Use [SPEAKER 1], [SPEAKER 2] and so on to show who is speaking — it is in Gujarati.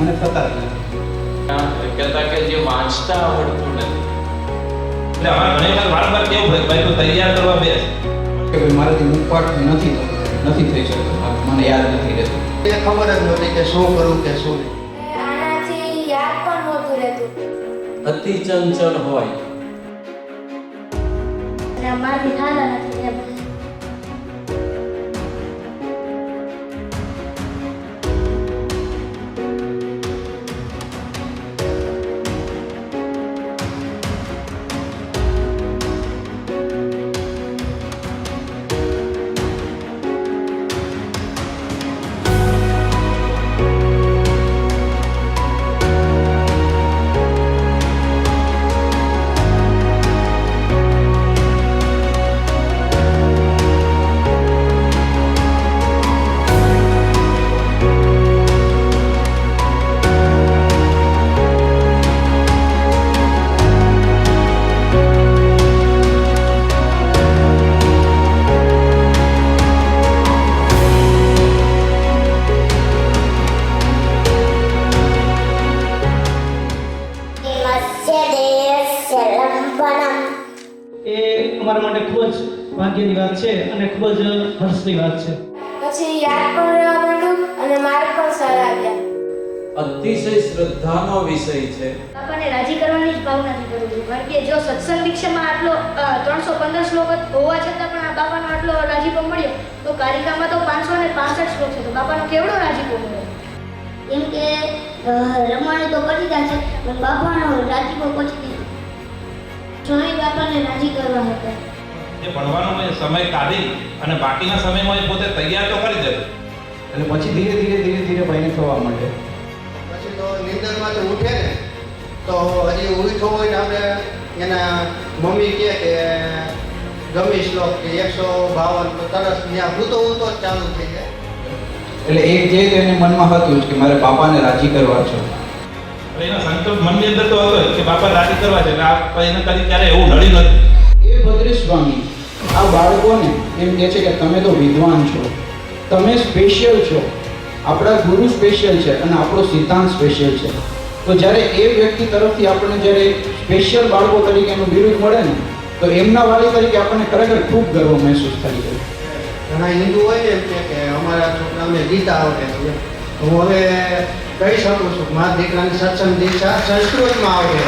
[SPEAKER 1] મને થતા જ નથી.
[SPEAKER 2] કહેતા કે જે વાંચતા આવડતું નથી.
[SPEAKER 3] એટલે અમારે ઘણી વાર વારંવાર કેવું પડે ભાઈ તું તૈયાર કરવા બેસ
[SPEAKER 1] કે ભાઈ મારાથી મુખપાઠ નથી થઈ શકતો, મને યાદ નથી રહેતું.
[SPEAKER 4] એ ખબર જ નહોતી કે શું કરું કે શું નહીં.
[SPEAKER 5] આનાથી યાદ પણ નહોતું રહેતું.
[SPEAKER 2] અતિ ચંચળ હોય
[SPEAKER 5] અને મારાથી થતા નથી એમ.
[SPEAKER 6] એ અમારા માટે ખૂબ જ ભાગ્યની વાત છે અને ખૂબ જ હર્ષની વાત છે.
[SPEAKER 5] પછી યાદ પણ રહેવા માંડ્યું અને માર્ક પણ સારા આવ્યા.
[SPEAKER 2] અતિશય શ્રદ્ધાનો વિષય છે.
[SPEAKER 7] બાપાને રાજી કરવાની જ ભાવનાથી કરું છું, કારણ કે જો સત્સંગ દીક્ષામાં આટલો 315 શ્લોક હોવા છતાં પણ આ બાપાનો આટલો રાજીપો મળ્યો તો કારિકામાં તો 565 શ્લોક છે, તો બાપાનો કેવડો રાજીપો મળ્યો.
[SPEAKER 8] કેમ કે રમણ તો કરી દે છે પણ બાપાનો રાજીપો પછી દીધો. સ્વામી બાપાને રાજી કરવા હતા.
[SPEAKER 3] એ ભણવાનો સમય કાઢી અને બાકીના સમયમાં એ પોતે તૈયાર તો કરી દે.
[SPEAKER 1] એટલે પછી ધીરે ધીરે ભાઈને થવા માંડે.
[SPEAKER 4] પછી તો નિંદરમાંથી ઉઠે ને તો હજી ઉઠો હોય ને આપણે એના મમ્મી કહે કે ગમે શ્લોક કે 152 તો તરસ ત્યાં ભૂતો જ ચાલુ થઈ જાય.
[SPEAKER 1] એટલે એક જે એને મનમાં હતું કે મારે બાપાને રાજી કરવા છે.
[SPEAKER 3] એના સંકલ્પ મનની અંદર તો હતો કે બાપા રાજી કરવા છે, એટલે આ એને કરી ત્યારે એવું નડી નથી.
[SPEAKER 1] એ ભદ્રેશ સ્વામી આ બાળકોને એમ કહે છે કે તમે તો વિદ્વાન છો, તમે સ્પેશિયલ છો, આપણા ગુરુ સ્પેશિયલ છે અને આપણો સિદ્ધાંત સ્પેશિયલ છે. તો જ્યારે એ વ્યક્તિ તરફથી આપણને જ્યારે સ્પેશિયલ બાળકો તરીકેનું બિરુદ મળે ને તો એમના વાલી તરીકે આપણને ખરેખર ખૂબ ગર્વ મહેસૂસ થાય છે.
[SPEAKER 4] ઘણા હિન્દુ હોય ને એમ કે અમારા છોકરાને ગીતા આવડે છે. હું હવે કહી શકું છું મારા દીકરાની સત્સંગ દીક્ષા સંસ્કૃતમાં આવડે.